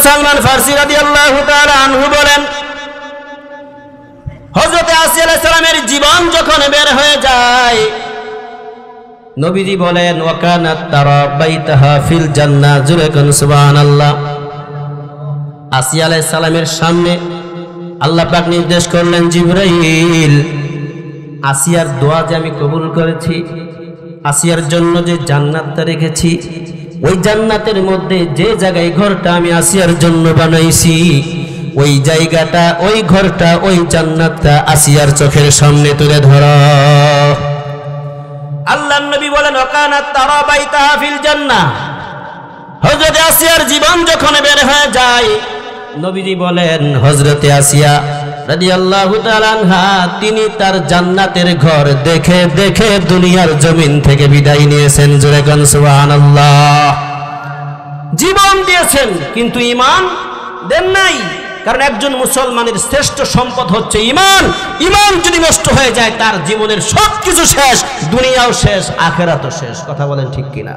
সালমান ফারসি রাদিয়াল্লাহু তাআলা আনহু বলেন, হযরত আসিয়া আলাইহিস সালামের জীবন যখন বের হয়ে যায়, নবীজি বলেন ওয়া কানাত তারা বাইতাহা ফিল জান্নাহ, জোরে কোন সুবহানাল্লাহ। আসিয়া আলাইহিস সালামের সামনে আল্লাহ পাক নির্দেশ করলেন, জিবরাইল, আসিয়ার দোয়া যে আমি কবুল করেছি, আসিয়ার জন্য যে জান্নাতটা রেখেছি, ওই জান্নাতের মধ্যে যে জায়গায় ঘরটা আমি আসিয়ার জন্য বানাইছি, ওই জায়গাটা, ওই ঘরটা, ওই জান্নাতটা আসিয়ার চোখের সামনে তুলে ধরো। আল্লাহর নবী বলেন ওয়াকানাত তারা বাইতাহা ফিল জান্নাহ। হযরত আসিয়ার জীবন যখন বের হয়ে যায়, নবীজি বলেন হযরত আসিয়া রাদিয়াল্লাহু তাআলা আনহা তিনি তার জান্নাতের ঘর দেখে দেখে দুনিয়ার জমিন থেকে বিদায় নিয়েছেন। জোরে কোন সুবহানাল্লাহ। জীবন দিয়েছেন কিন্তু ঈমান দেন নাই। কারণ একজন মুসলমানের শ্রেষ্ঠ সম্পদ হচ্ছে ঈমান। ঈমান যদি নষ্ট হয়ে যায় তার জীবনের সবকিছু শেষ, দুনিয়াও শেষ, আখিরাতও শেষ। কথা বলেন ঠিক কিনা?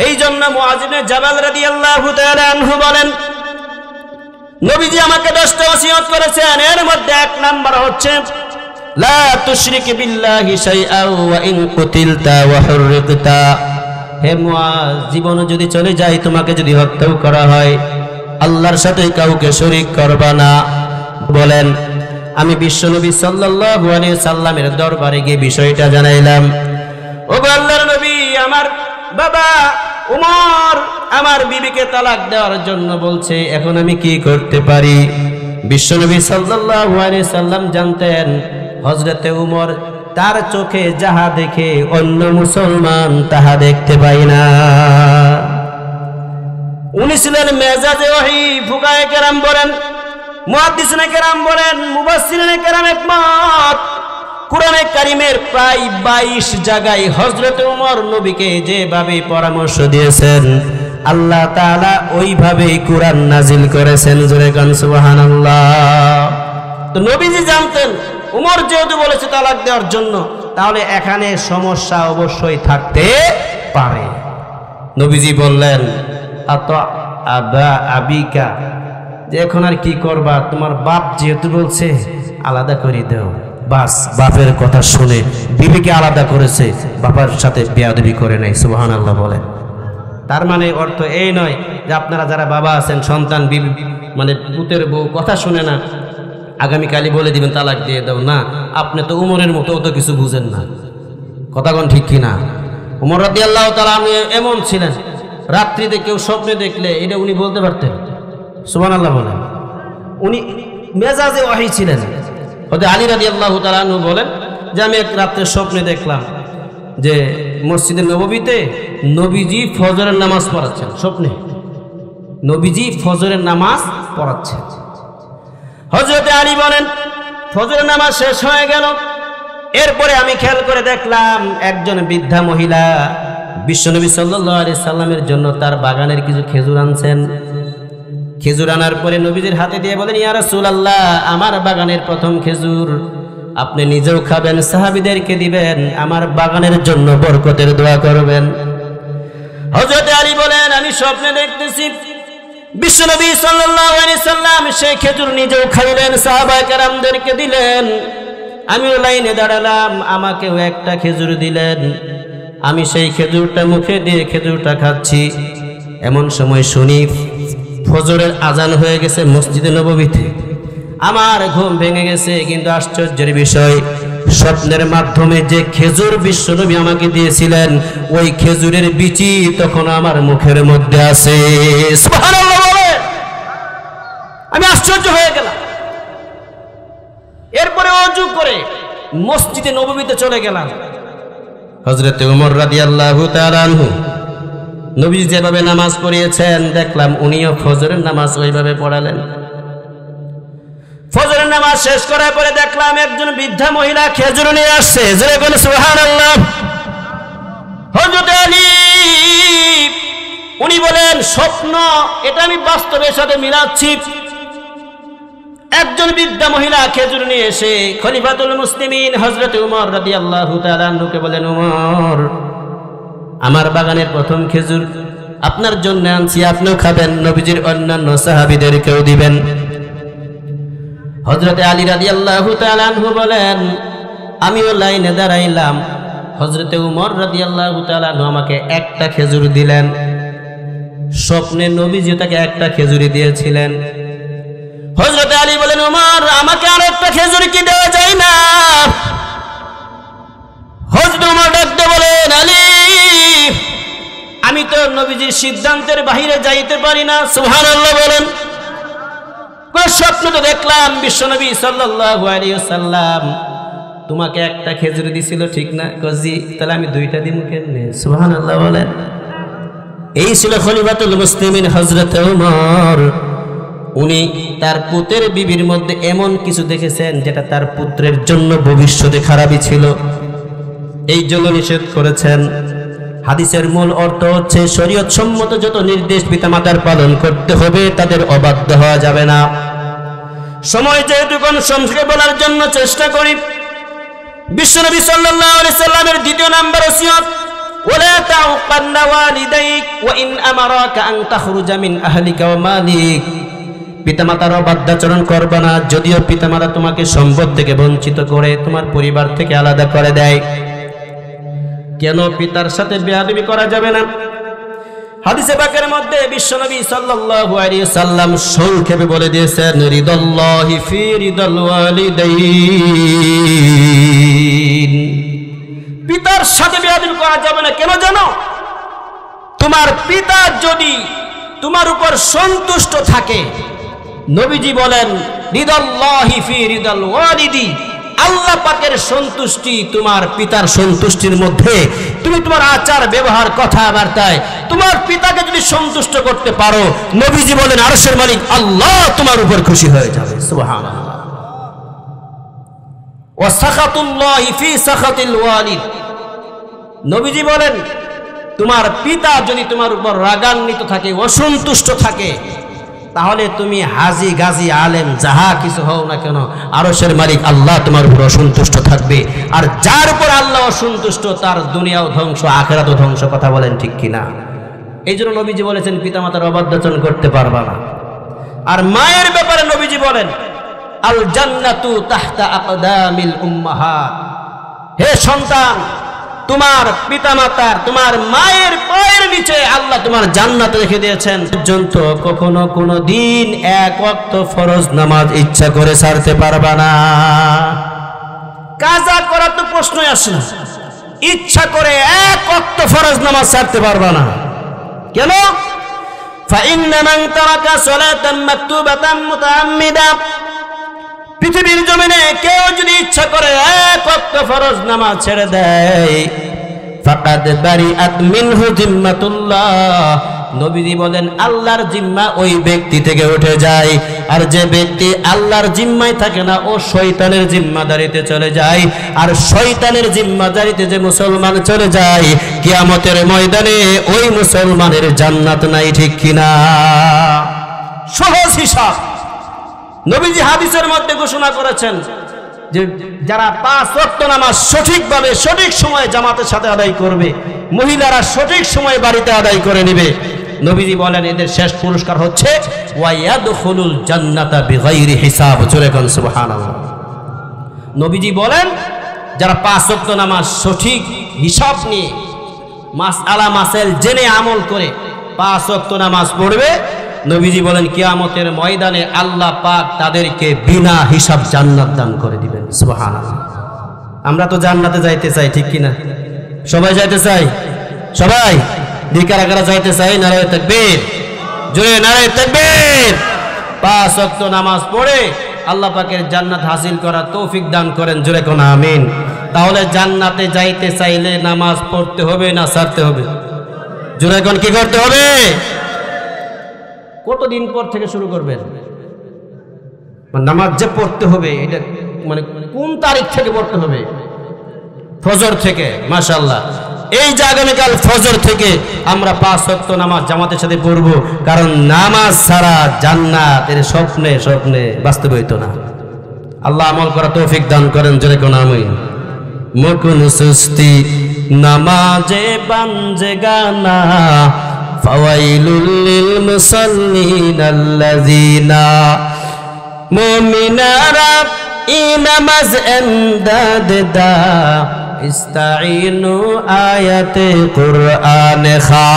এই জন্য মুআয ইবনে জাবাল রাদিয়াল্লাহু তাআলা আনহু বলেন, নবীজি আমাকে 10টা ওসিয়ত করেছেন, এর মধ্যে 1 নাম্বার হচ্ছে লা তুশরিক বিল্লাহি শাইআ ওয়া ইন কুতিলতা ওয়া হুররিকতা। হে মুআয, জীবন যদি চলে যায়, তোমাকে যদি হত্যাও করা হয়, আল্লাহর সাথে কাউকে শরীক করবা না। বলেন আমি বিশ্বনবী সাল্লাল্লাহু আলাইহি সাল্লামের দরবারে গিয়ে বিষয়টা জানাইলাম, ও আল্লাহর নবী, আমার বাবা উমর আমার বিবিকে তালাক দেওয়ার জন্য বলছে, এখন আমি কি করতে পারি? বিশ্বনবী সাল্লাল্লাহু আলাইহি সাল্লাম জানতেন হযরতে উমর তার চোখে যাহা দেখে অন্য মুসলমান তাহা দেখতে পায় না। উনি ছিলেন মেজাজে ওহী। ফুকায়ে কেরাম বলেন, মুহাদ্দিসিনে কেরাম বলেন, মুফাসসিরিনে কেরাম একমত, কুরআনে কারীমের প্রায় 22 জায়গায় হযরত উমর নবীকে যেভাবে পরামর্শ দিয়েছেন, আল্লাহ তাআলা ওইভাবেই কুরআন নাজিল করেছেন। জোরে কোন সুবহানাল্লাহ। তো নবীজি জানতেন উমর যেহেতু বলেছে তালাক দেওয়ার জন্য, তাহলে এখানে সমস্যা অবশ্যই থাকতে পারে। নবীজি বললেন আতা আবা আবিকা, যে এখন আর কি করবা, তোমার বাপ যেহেতু বলছে আলাদা করে দাও। বাস, বাপের কথা শুনে বিবিকে আলাদা করেছে, বাবার সাথে বেয়াদবি করে নাই। সুবহানাল্লাহ বলেন। তার মানে অর্থ এই নয় যে আপনারা যারা বাবা আছেন, সন্তান বিবি মানে পুতের বউ কথা শুনে না, আগামীকালই বলে দিবেন তালাক দিয়ে দাও। না, আপনি তো উমরের মতো তো কিছু বুঝেন না। কথা কোন ঠিক কিনা? উমর রাদিয়াল্লাহু তাআলা এমন ছিলেন, রাত্রিতে কেউ স্বপ্নে দেখলে এটা উনি বলতে পারতেন। সুবহানাল্লাহ বলেন। উনি মেজাজে ওহী ছিলেন। হযরত আলী রাদিয়াল্লাহু তাআলা আনহু বলেন যে আমি এক রাত্রে স্বপ্নে দেখলাম যে মসজিদে নববীতে নবীজি ফজরের নামাজ পড়াচ্ছেন। স্বপ্নে নবীজি ফজরের নামাজ পড়াচ্ছেন। হযরত আলী বলেন ফজরের নামাজ শেষ হয়ে গেল, এরপরে আমি খেয়াল করে দেখলাম একজন বৃদ্ধা মহিলা বিশ্বনবী সাল্লাল্লাহু আলাইহি সাল্লামের জন্য তার বাগানের কিছু খেজুর আনছেন। খেজুর আনার পরে নবীজির হাতে দিয়ে বলেন, ইয়া রাসূলুল্লাহ, আমার বাগানের প্রথম খেজুর, আপনি নিজেও খাবেন, সাহাবীদেরকে দিবেন, আমার বাগানের জন্য বরকতের দোয়া করবেন। হযরত আলী বলেন আমি স্বপ্নে দেখতেছি বিশ্বনবী সাল্লাল্লাহু আলাইহি সাল্লাম সেই খেজুর নিজেও খাইলেন, সাহাবায়ে কেরামদেরকে দিলেন। আমিও লাইনে দাঁড়ালাম, আমাকেও একটা খেজুর দিলেন। আমি সেই খেজুরটা মুখে দিয়ে খেজুরটা খাচ্ছি। এমন সময় শুনি ফজরের আজান হয়ে গেছে মসজিদে নববীতে। আমার ঘুম ভেঙে গেছে, কিন্তু আশ্চর্যের বিষয়, স্বপ্নের মাধ্যমে যে খেজুর বিশ্বনবী আমাকে দিয়েছিলেন ওই খেজুরের বিচি তখন আমার মুখের মধ্যে আছে। সুবহানাল্লাহ বলে আমি আশ্চর্য হয়ে গেলাম। এরপরে ওযু করে মসজিদে নববীতে চলে গেলাম। হযরত ওমর রাদিয়াল্লাহু তাআলা আনহু নবী যেভাবে নামাজ পড়িয়েছেন দেখলাম উনিও ফজরের নামাজ ওইভাবে পড়ালেন। ফজরের নামাজ শেষ করার পরে দেখলাম একজন বৃদ্ধা মহিলা খেজুর নিয়ে আসছে। জোরে বলেন সুবহানাল্লাহ। হযরত আলী উনি বলেন স্বপ্ন, এটা আমি বাস্তবের সাথে মিলাচ্ছি। একজন বৃদ্ধা মহিলা খেজুর নিয়ে এসে খলিফাতুল মুসলিমিন হযরত উমর রাদিয়াল্লাহু তাআলা আনহুকে বলেন, উমর, আমার বাগানের প্রথম খেজুর আপনার জন্য আনছি, আপনিও খাবেন, নবীজির অন্যান্য সাহাবীদেরকেও দিবেন। হযরত আলী রাদিয়াল্লাহু তাআলা আনহু বলেন, আমিও লাইনে দাঁড়াইলাম। হযরত উমর রাদিয়াল্লাহু তাআলা আনহু আমাকে একটা খেজুর দিলেন। স্বপ্নে নবীজি তাকে একটা খেজুরি দিয়েছিলেন। হযরত আলী বলেন, উমর আমাকে আর একটা খেজুর কি দেওয়া যায় না? হযরত উমর ডাকতে বলেন, আলী আমি তো নবীজির সিদ্ধান্তের বাহিরে যাইতে পারি না। সুবহানাল্লাহ বলেন। স্বপ্ন তো দেখলাম বিশ্বনবী সাল্লাল্লাহু আলাইহি ওয়াসাল্লাম তোমাকে একটা খেজুর দিছিল, ঠিক না? কজি তাহলে আমি দুইটা দিব কেমনে? সুবহানাল্লাহ বলেন। এই ছিল খলিফাতুল মুসলিমিন হযরত ওমর। উনি তার পুত্রের বিবির মধ্যে এমন কিছু দেখেছেন যেটা তার পুত্রের জন্য ভবিষ্যতে খারাপই ছিল, এই জন্য নিষেধ করেছেন। হাদিসের মূল অর্থ হচ্ছে শরীয়ত সম্মত যত নির্দেশ পিতামাতার পালন করতে হবে, তাদের অবাধ্য হওয়া যাবে না। সময় যেহেতু কোন সংক্ষেপে বলার জন্য চেষ্টা করি, বিশ্বনবী সাল্লাল্লাহু আলাইহি সাল্লামের দ্বিতীয় নাম্বার ওসিয়ত, ওয়ালা তাউকান্না ওয়ালিদাইক ওয়া ইন আমারাকা আন তাখরুজা মিন আহলিকা ওয়া মালিক। পিতামাতার অবাধ্যাচরণ করবে না, যদিও পিতামাতা তোমাকে সম্পদ থেকে বঞ্চিত করে, তোমার পরিবার থেকে আলাদা করে দেয়। কেন পিতার সাথে বেয়াদবি করা যাবে না? হাদিসে পাকের মধ্যে বিশ্বনবী সাল্লাল্লাহু আলাইহি সাল্লাম সংক্ষেপে বলে দিয়েছেন, রিদাল্লাহি ফি রিদাল ওয়ালিদাইন। পিতার সাথে বেয়াদবি করা যাবে না। কেন জানো? তোমার পিতা যদি তোমার উপর সন্তুষ্ট থাকে, নবীজি বলেন রিদাল্লাহি ফি রিদাল ওয়ালিদি, আল্লাহ পাকের সন্তুষ্টি তোমার পিতার সন্তুষ্টির মধ্যে। তুমি তোমার আচার ব্যবহার কথাবার্তায় তোমার পিতাকে যদি সন্তুষ্ট করতে পারো, নবীজি বলেন আরশের মালিক আল্লাহ তোমার উপর খুশি হয়ে যাবে। সুবহানাল্লাহ। ওয়া সাখাতুল্লাহি ফি সাখাতিল ওয়ালিদ, নবীজি বলেন তোমার পিতা যদি তোমার উপর রাগান্বিত থাকে, অসন্তুষ্ট থাকে, তাহলে তুমি হাজি গাজী আলেম যাহা কিছু হও না কেন, আরশের মালিক আল্লাহ তোমার উপর অসন্তুষ্ট থাকবে। আর যার উপর আল্লাহ অসন্তুষ্ট, তার দুনিয়াও ধ্বংস, আখিরাতও ধ্বংস। কথা বলেন ঠিক কিনা? এই জন্য নবীজি বলেছেন পিতামাতার অবাধ্যাচরণ করতে পারবা না। আর মায়ের ব্যাপারে নবীজি বলেন আল জান্নাতু তাহতা আকদামিল উম্মাহাত। হে সন্তান, তোমার পিতামাতার, তোমার মায়ের পায়ের নিচে আল্লাহ তোমার জান্নাত রেখে দিয়েছেন। পর্যন্ত কখনো কোনো দিন এক ওয়াক্ত ফরজ নামাজ ইচ্ছা করে ছাড়তে পারবা না। কাজা করা তো প্রশ্নই আসে না। ইচ্ছা করে এক ওয়াক্ত ফরজ নামাজ ছাড়তে পারবা না। কেন? ফাইন্না মান তারাকা সালাতান মাকতুবাতান মুতাআম্মিদা, পৃথিবীর জমিনে কেউ যদি ইচ্ছা করে এক ওয়াক্ত ফরজ নামাজ ছেড়ে দেয়, ফাকাদ বারিআত মিনহু জিম্মাতুল্লাহ, নবীজি বলেন আল্লাহর জিম্মা ওই ব্যক্তি থেকে উঠে যায়। আর যে ব্যক্তি আল্লাহর জিম্মায় থাকে না, ও শয়তানের জিম্মাদারিতে চলে যায়। আর শয়তানের জিম্মাদারিতে যে মুসলমান চলে যায়, কিয়ামতের ময়দানে ওই মুসলমানের জান্নাত নাই। ঠিক কিনা? সহজ হিসাব। নবীজি হাদিসের মধ্যে ঘোষণা করেছেন যে যারা 5 ওয়াক্ত নামাজ সঠিকভাবে সঠিক সময়ে জামাতের সাথে আদায় করবে, মহিলারা সঠিক সময়ে বাড়িতে আদায় করে নেবে, নবীজি বলেন এদের শেষ পুরস্কার হচ্ছে ওয়ায়াদখুলুল জান্নাতা বিগাইরি হিসাব। জোরে কোন সুবহানাল্লাহ। নবীজি বলেন যারা 5 ওয়াক্ত নামাজ সঠিক হিসাব নিয়ে, মাসআলা মাসাইল জেনে আমল করে 5 ওয়াক্ত নামাজ পড়বে, নবীজি বলেন কিয়ামতের ময়দানে আল্লাহ পাক তাদেরকে বিনা হিসাব জান্নাত দান করে দিবেন। সুবহানাল্লাহ। আমরা তো জান্নাতে যাইতে চাই, ঠিক কিনা? সবাই যাইতে চাই? সবাই দিকারা কারা যাইতে চাই? নারায়ে তাকবীর, জোরে নারায়ে তাকবীর। 5 ওয়াক্ত নামাজ পড়ে আল্লাহ পাকের জান্নাত হাসিল করার তৌফিক দান করেন। জোরে কোন আমিন। তাহলে জান্নাতে যাইতে চাইলে নামাজ পড়তে হবে না ছাড়তে হবে? জোরে কোন কি করতে হবে? কতদিন পর থেকে শুরু করবেন নামাজ যে পড়তে হবে? এটা মানে কোন তারিখ থেকে পড়তে হবে? ফজর থেকে। মাশাআল্লাহ। এই যে আগামীকাল ফজর থেকে আমরা 5 ওয়াক্ত নামাজ জামাতের সাথে পড়ব, কারণ নামাজ ছাড়া জান্নাত এর স্বপ্নে স্বপ্নে বাস্তবায়িত না। আল্লাহ আমল করা তৌফিক দান করেন। জোরে কোন আমিন। মকুন সুস্তি নামাজে বানজে গানা, ফাওয়াইলুল লিল মুসাল্লিন আল্লাযিনা মুমিনারা ইনামাজ এমদাদ দা ইস্তাইনু আয়াতে কুরআন খা।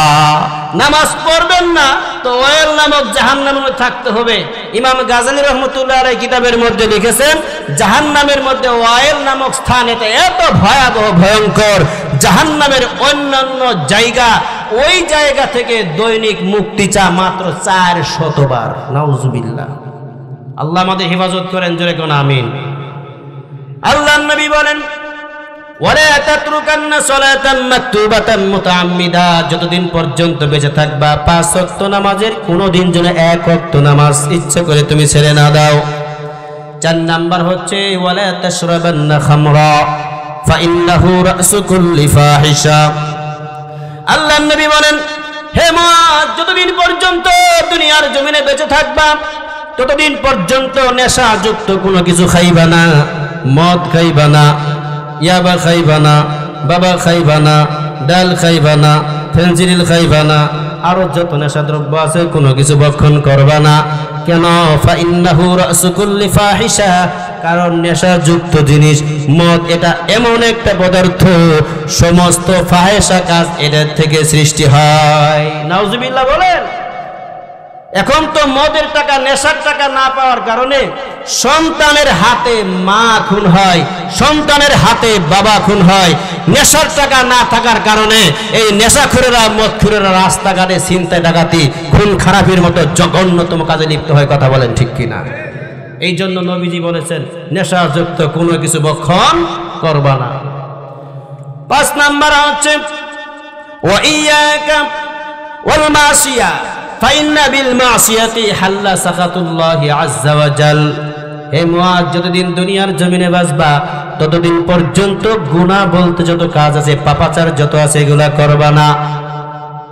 নামাজ পড়বেন না তো ওয়াইল নামক জাহান্নামের মধ্যে থাকতে হবে। ইমাম গাজালি রহমতুল্লাহ আলাইহি কিতাবের মধ্যে লিখেছেন জাহান্নামের মধ্যে ওয়াইল নামক স্থান এটা এত ভয়াবহ ভয়ঙ্কর, জাহান্নামের অন্যান্য জায়গা ওই জায়গা থেকে দৈনিক মুক্তি চা মাত্র 400 বার। নাউজুবিল্লাহ। আল্লাহ আমাদের হেফাজত করেন, জোরে কোন আমিন। আল্লাহর নবী বলেন ওয়ালা তাতরুকান্না সালাতান মাকতুবাতান মুতাআম্মিদা, যতদিন পর্যন্ত বেঁচে থাকবা 5 ওয়াক্ত নামাজের কোনোদিন যেন 1 ওয়াক্ত নামাজ ইচ্ছা করে তুমি ছেড়ে না দাও। 4 নাম্বার হচ্ছে ওয়ালা তাশরাবান্না খামরা ফাইন্নাহু রাসু কুল্লি ফাহিশা। আল্লাহর নবী বলেন হে মুআজ, যতদিন পর্যন্ত দুনিয়ার জমিনে বেঁচে থাকবা ততদিন পর্যন্ত নেশাযুক্ত কোনো কিছু খাইবা না, মদ খাইবা না, ইয়াবা খাইবা না, বাবা খাইবা না, ডাল খাইবা না, ফেনজিডিল খাইবা না, আরো যত নেশাদ্রব্য আছে কোনো কিছু ভক্ষণ করবা না। কেন? ফাইন্নাহু রাসু কুল্লি ফাহিশা, কারণ নেশাযুক্ত জিনিস মদ এটা এমন একটা পদার্থ সমস্ত ফাহিশা কাজ এটার থেকে সৃষ্টি হয়। নাউজুবিল্লাহ বলেন। এখন তো মদের টাকা, নেশার টাকা না পাওয়ার কারণে সন্তানের হাতে মা খুন হয়, সন্তানের হাতে বাবা খুন হয়। নেশার টাকা না থাকার কারণে এই নেশাখোরেরা, মদখোরেরা রাস্তাঘাটে ছিনতাই ডাকাতি, খুন খারাপির মতো জঘন্যতম কাজে লিপ্ত হয়। কথা বলেন ঠিক কিনা? এই জন্য নবীজি বলেছেন নেশাযুক্ত কোনো কিছু ভক্ষণ করবা না। 5 নাম্বার হচ্ছে ওয়া ইয়াকা ওয়াল মাসিয়া ফাইন্না বিল মাসিয়াতি হাল্লা সাকাতুল্লাহি আযজা ওয়া জাল। হে মুআজ, যতদিন দুনিয়ার জমিনে বাঁচবা ততদিন পর্যন্ত গুনাহ বলতে যত কাজ আছে, পাপাচার যত আছে এগুলা করবা না।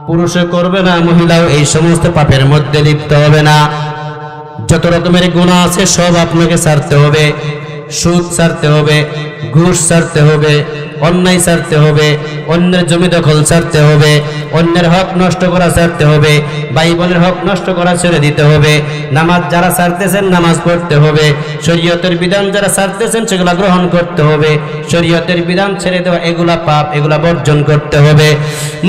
পুরুষে করবে না, মহিলাও এই সমস্ত পাপের মধ্যে লিপ্ত হবে না। যত রকমের গুনাহ আছে সব আপনাকে ছাড়তে হবে। সুদ ছাড়তে হবে, ঘুষ ছাড়তে হবে, অন্যায় ছাড়তে হবে, অন্যের জমি দখল ছাড়তে হবে, অন্যের হক নষ্ট করা ছাড়তে হবে, ভাই বোনের হক নষ্ট করা ছেড়ে দিতে হবে। নামাজ যারা ছাড়তেছেন নামাজ পড়তে হবে। শরীয়তের বিধান যারা ছাড়তেছেন সেগুলা গ্রহণ করতে হবে। শরীয়তের বিধান ছেড়ে দেওয়া এগুলা পাপ, এগুলা বর্জন করতে হবে।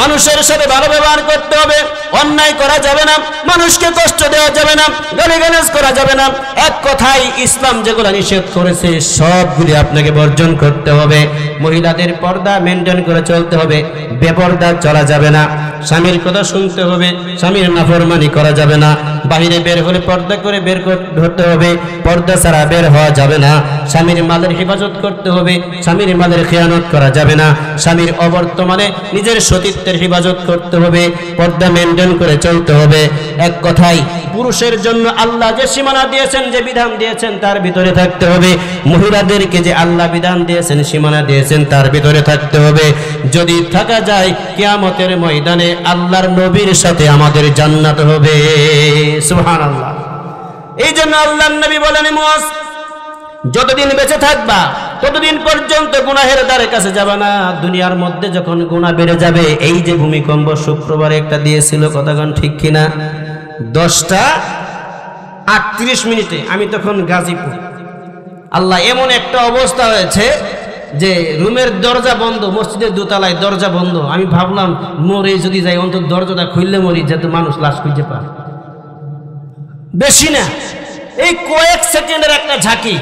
মানুষের সাথে ভালো ব্যবহার করতে হবে, অন্যায় করা যাবে না, মানুষকে কষ্ট দেওয়া যাবে না, গালিগালাজ করা যাবে না। এক কথায় ইসলাম যেগুলা নিষেধ করেছে সবগুলি আপনাকে বর্জন করতে হবে। মহিলাদের পর্দা মেনটেন করে চলতে হবে, বেপর্দা চলা যাবে না। স্বামীর কথা শুনতে হবে, স্বামীর নাফরমানি করা যাবে না। বাহিরে বের হলে পর্দা করে বের হতে হবে, পর্দা ছাড়া বের হওয়া যাবে না। স্বামীর মালের হেফাজত করতে হবে, স্বামীর মালের খেয়ানত করা যাবে না। স্বামীর অবর্তমানে নিজের সতীত্বের হেফাজত করতে হবে, পর্দা মেনটেন করে চলতে হবে। এক কথায় পুরুষের জন্য আল্লাহ যে সীমানা দিয়েছেন, যে বিধান দিয়েছেন তার ভিতরে থাকতে হবে। মহিলাদেরকে যে আল্লাহ বিধান দিয়েছেন, সীমানা দিয়েছেন তার ভিতরে থাকতে হবে। যদি থাকা যায় কিয়ামতের ময়দানে আল্লাহর নবীর সাথে আমাদের জান্নাত হবে। সুবহানাল্লাহ। এই জন্য আল্লাহর নবী বলেন মুআজ, যতদিন বেঁচে থাকবা ততদিন পর্যন্ত গুনাহের দ্বারে কাছে যাবে না। দুনিয়ার মধ্যে যখন গুনাহ বেড়ে যাবে, এই যে ভূমিকম্প শুক্রবারে একটা দিয়েছিল, কথাগণ ঠিক কিনা, 10:38 আমি তখন গাজীপুর। আল্লাহ এমন একটা অবস্থা হয়েছে যে রুমের দরজা বন্ধ, মসজিদের দোতলায় দরজা বন্ধ। আমি ভাবলাম মরে যদি যাই অন্তত দরজাটা খুললে মরি, যাতে মানুষ লাশ খুঁজে পায়। বেশি না, এই কয়েক সেকেন্ডের একটা ঝাঁকি।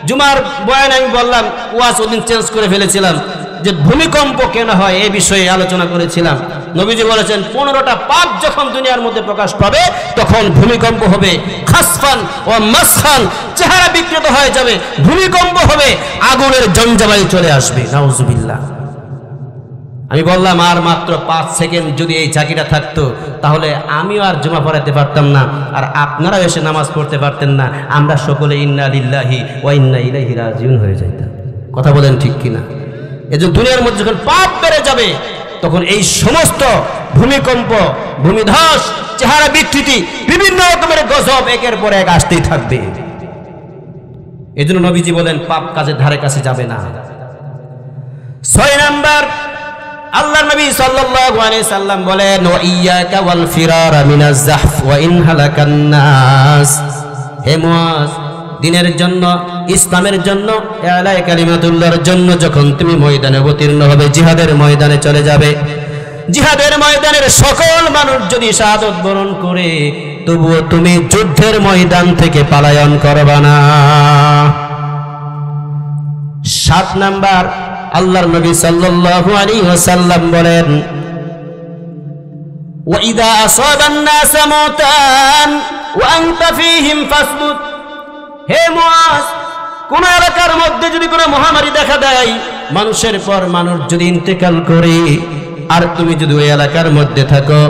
জুমার বয়ানে আমি বললাম, ওয়াজ ওদিন চেঞ্জ করে ফেলেছিলাম, যে ভূমিকম্প কেন হয় এই বিষয়ে আলোচনা করেছিলাম। নবীজি বলেছেন 15টা পাপ যখন দুনিয়ার মধ্যে প্রকাশ পাবে তখন ভূমিকম্প হবে। খাসফান ও মাসখান, চেহারা বিকৃত হয়ে যাবে, ভূমিকম্প হবে, আগুনের জঞ্জাবায়ু চলে আসবে। নাউজুবিল্লাহ। আমি বললাম আর মাত্র 5 সেকেন্ড যদি এই ঝাঁকিটা থাকতো তাহলে আমিও আর জুমা পড়াতে পারতাম না, আর আপনারাও এসে নামাজ পড়তে পারতেন না। আমরা সকলে ইন্না লিল্লাহি ওয়া ইন্না ইলাইহি রাজিউন হয়ে যাইতাম। কথা বলেন ঠিক কিনা? এই যে দুনিয়ার মধ্যে যখন পাপ বেড়ে যাবে তখন এই সমস্ত ভূমিকম্প, ভূমিধস, চেহারা বিকৃতি, বিভিন্ন রকমের গজব একের পর এক আসতেই থাকবে। এই জন্য নবীজি বলেন পাপ কাজের ধারে কাছে যাবে না। 6 নাম্বার আল্লাহর নবী সাল্লাল্লাহু আলাইহি সাল্লাম বলেন, ওয়া ইয়াকা ওয়াল ফিরারা মিনাজ জাহফ ওয়া ইন হালাকান নাস। হে মুয়াজ, দ্বীনের জন্য, ইসলামের জন্য, ইলাহি কালিমাতুল্লাহর জন্য যখন তুমি ময়দানে অবতীর্ণ হবে, জিহাদের ময়দানে চলে যাবে, জিহাদের ময়দানের সকল মানুষ যদি শাহাদাত বরণ করে, তবুও তুমি যুদ্ধের ময়দান থেকে পলায়ন করবা না। 7 নাম্বার, আল্লাহর নবী সাল্লাল্লাহু আলাইহি ওয়াসাল্লাম বলেন, ওয়া ইযা আসাবান নাস মাউতান ওয়া আনতা ফীহিম ফাসবুত। হে মুয়াজ, কোন এলাকার মধ্যে যদি কোনো মহামারী দেখা দেয়, মানুষের পর মানুষ যদি ইন্তেকাল করে, আর তুমি যদি ওই এলাকার মধ্যে থাকো,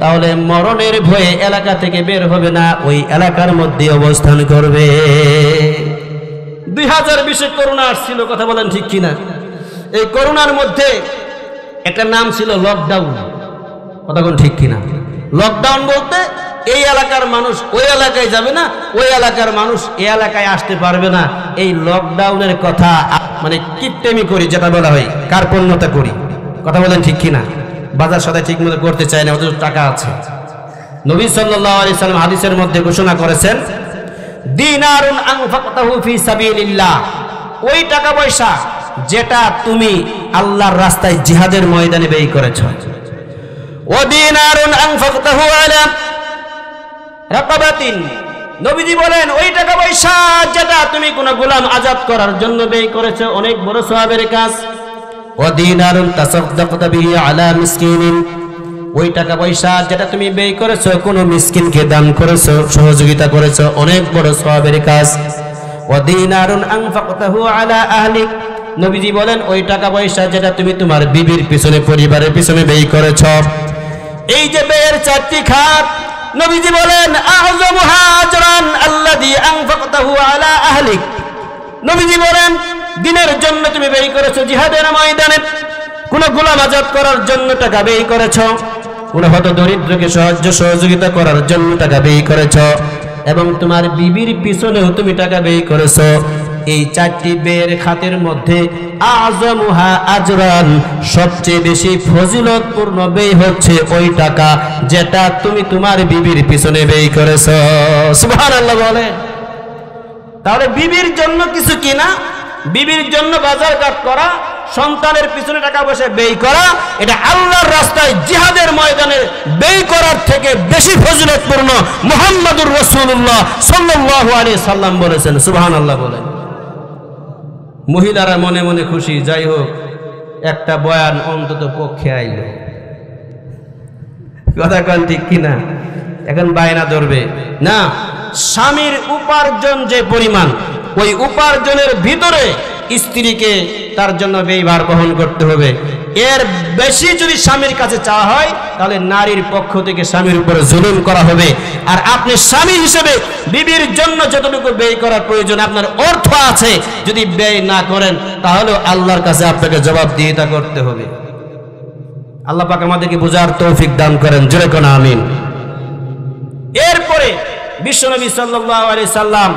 তাহলে মরণের ভয়ে এলাকা থেকে বের হবে না, ওই এলাকার মধ্যে অবস্থান করবে। 2020 করোনা আসছিল, কথা বলেন ঠিক কিনা? এই করোনার মধ্যে একটা নাম ছিল লকডাউন, কথা বলেন ঠিক কিনা? লকডাউন বলতে এই এলাকার মানুষ ওই এলাকায় যাবে না, ওই এলাকার মানুষ এই এলাকায় আসতে পারবে না। এই লকডাউনের কথা মানে কিপটেমি করি, যেটা বলা হয় কার্পণ্যতা করি, কথা বলেন ঠিক কিনা? বাজার সদাই ঠিক মতো করতে চায় না, অথচ টাকা আছে। নবী সাল্লাল্লাহু আলাইহি সাল্লাম হাদিসের মধ্যে ঘোষণা করেছেন, দিনারুন আনফাকতাহু ফি সাবিলিল্লাহ, ওই টাকা পয়সা যেটা তুমি আল্লাহর রাস্তায় জিহাদের ময়দানে ব্যয় করেছো। ও দিনারুন আনফাকতাহু আলা রাকাবাতিন, নবীজি বলেন ওই টাকা পয়সা যেটা তুমি কোন গোলাম আজাদ করার জন্য ব্যয় করেছো, অনেক বড় সওয়াবের কাজ। ও দিনারুন তাসাদদাকতা বিহি আলা মিসকিনিন, ওই টাকা পয়সা যেটা তুমি ব্যয় করেছো, কোন মিসকিনকে দান করেছো, সহযোগিতা করেছো, অনেক বড় সওয়াবের কাজ। ও দিনারুন আনফাকতাহু আলা আহলিক, নবীজি বলেন ওই টাকা পয়সা যেটা তুমি তোমার বিবির পিছনে, পরিবারের পিছনে ব্যয় করেছো। এই যে ব্যয়ের 4টি খাত, নবীজি বলেন আযমুহা আজরান আল্লাযী আনফাকতাহু আলা আহলিক। নবীজি বলেন দ্বীনের জন্য তুমি ব্যয় করেছো, জিহাদের ময়দানে কোন গোলাম আজাদ করার জন্য টাকা ব্যয় করেছো, কোন হত দরিদ্রকে সাহায্য সহযোগিতা করার জন্য টাকা ব্যয় করেছো, এবং তোমার বিবির পিছনেও তুমি টাকা ব্যয় করেছো। এই 4টি ব্যয়ের খাতের মধ্যে আযমুহা আজরান, সবচেয়ে বেশি ফজিলতপূর্ণ ব্যয় হচ্ছে ওই টাকা যেটা তুমি তোমার বিবির পিছনে ব্যয় করেছো। সুবহানাল্লাহ বলেন। তাহলে বিবির জন্য কিছু কিনা, বিবির জন্য বাজারঘাট করা, সন্তানের পিছনে টাকা পয়সা ব্যয় করা, এটা আল্লাহর রাস্তায় জিহাদের ময়দানে ব্যয় করার থেকে বেশি ফজিলতপূর্ণ। মুহাম্মদুর রাসূলুল্লাহ সাল্লাল্লাহু আলাইহি সাল্লাম বলেছেন। সুবহানাল্লাহ বলেন। মহিলারা মনে মনে খুশি, যাই হোক একটা বয়ান অন্তত পক্ষে আইল, কথা কন ঠিক কিনা? এখন বায়না ধরবে না, স্বামীর উপার্জন যে পরিমাণ, ওই উপার্জনের ভিতরে স্ত্রীকে তার জন্য ব্যয়ভার বহন করতে হবে। এর বেশি যদি স্বামীর কাছে চাওয়া হয়, তাহলে নারীর পক্ষ থেকে স্বামীর উপরে জুলুম করা হবে। আর আপনি স্বামী হিসেবে বিবির জন্য যতটুকু ব্যয় করার প্রয়োজন, আপনার অর্থ আছে, যদি ব্যয় না করেন তাহলে আল্লাহর কাছে আপনাকে জবাবদিহিতা করতে হবে। আল্লাহ পাক আমাদেরকে বুঝার তৌফিক দান করেন, জোরে কোন আমিন। এরপরে বিশ্বনবী সাল্লাল্লাহু আলাইহি সাল্লাম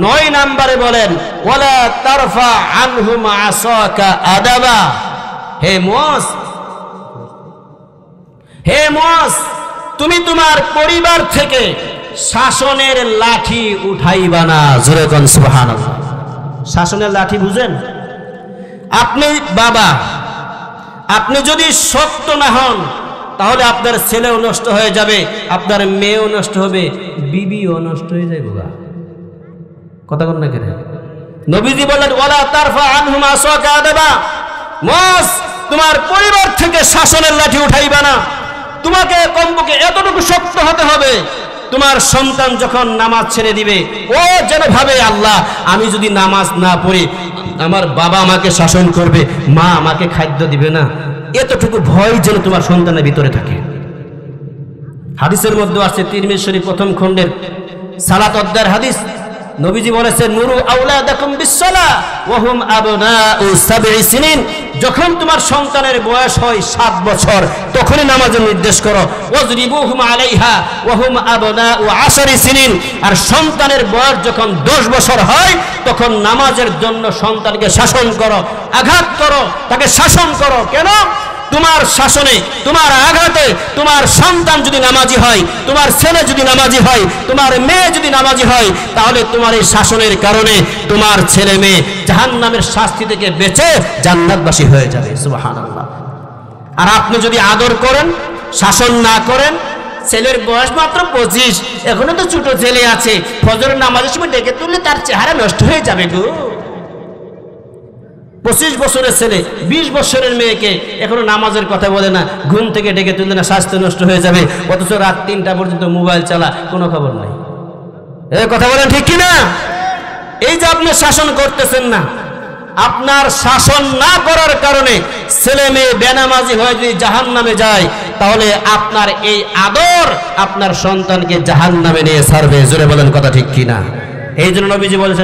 9 নম্বরে বলেন, ওয়ালা তারফা আনহুম আসাকা আদাবা। হে মুয়াজ, হে মুয়াজ, তুমি তোমার পরিবার থেকে শাসনের লাঠি উঠাইবা না। জোরে কোন সুবহানাল্লাহ। শাসনের লাঠি বুঝেন? আপনি বাবা, আপনি যদি শক্ত না হন, তাহলে আপনার ছেলেও নষ্ট হয়ে যাবে, আপনার মেয়েও নষ্ট হবে, বিবিও নষ্ট হয়ে যাবে। কথা বল না কেন? নবীজি বলেন ওয়ালা তারফা আনহুম আসাকা আদাবা। মুয়াজ, তোমার পরিবার থেকে শাসনের লাঠি উঠাইবা না। তোমাকে কমপক্ষে এতটুকু শক্ত হতে হবে, তোমার সন্তান যখন নামাজ ছেড়ে দিবে, ও যেন ভাবে আল্লাহ, আমি যদি নামাজ না পড়ি আমার বাবা আমাকে শাসন করবে, মা আমাকে খাদ্য দিবে না, এতটুকু ভয় যেন তোমার সন্তানের ভিতরে থাকে। হাদিসের মধ্যে আছে, তিরমিজি শরীফ প্রথম খণ্ডের সালাত অধ্যায়ের হাদিস, নবীজি বলেছেন নুরু আওলাদাকুম বিসসালাহ ওয়া হুম আবনাউ 7 সিনিন। যখন তোমার সন্তানের বয়স হয় 7 বছর, তখনই নামাজের নির্দেশ করো। ওয়াজরিবুহুম আলাইহা ওয়া হুম আবনাউ 10 সিনিন। আর সন্তানের বয়স যখন 10 বছর হয়, তখন নামাজের জন্য সন্তানকে শাসন করো, আঘাত করো, তাকে শাসন করো। কেন? তোমার শাসনে, তোমার আঘাতে তোমার সন্তান যদি নামাজি হয়, তোমার ছেলে যদি নামাজি হয়, তোমার মেয়ে যদি নামাজি হয়, তাহলে তোমার এই শাসনের কারণে তোমার ছেলে মেয়ে জাহান্নামের শাস্তি থেকে বেঁচে জান্নাতবাসী হয়ে যাবে। সুবহানাল্লাহ। আর আপনি যদি আদর করেন, শাসন না করেন, ছেলের বয়স মাত্র 25, এখনো তো ছোট ছেলে আছে, ফজরের নামাজের সময় ডেকে তুললে তার চেহারা নষ্ট হয়ে যাবে গো। 25 বছরের ছেলে 20 বছরের মেয়েকে এখনো নামাজের কথা বলে না, ঘুম থেকে ডেকে তুললে না স্বাস্থ্য নষ্ট হয়ে যাবে, অথচ রাত 3টা পর্যন্ত মোবাইল চালা, কোনো খবর নাই। এই কথা বলেন ঠিক কিনা? এই যে আপনি শাসন করতেছেন না, আপনার শাসন না করার কারণে ছেলে মেয়ে বেনামাজি হয়ে যদি জাহান্নামে যায়, তাহলে আপনার এই আদর আপনার সন্তানকে জাহান্নামে নিয়ে ছাড়বে। জোরে বলেন কথা ঠিক কিনা? এই জন্য নবীজি বলেছেন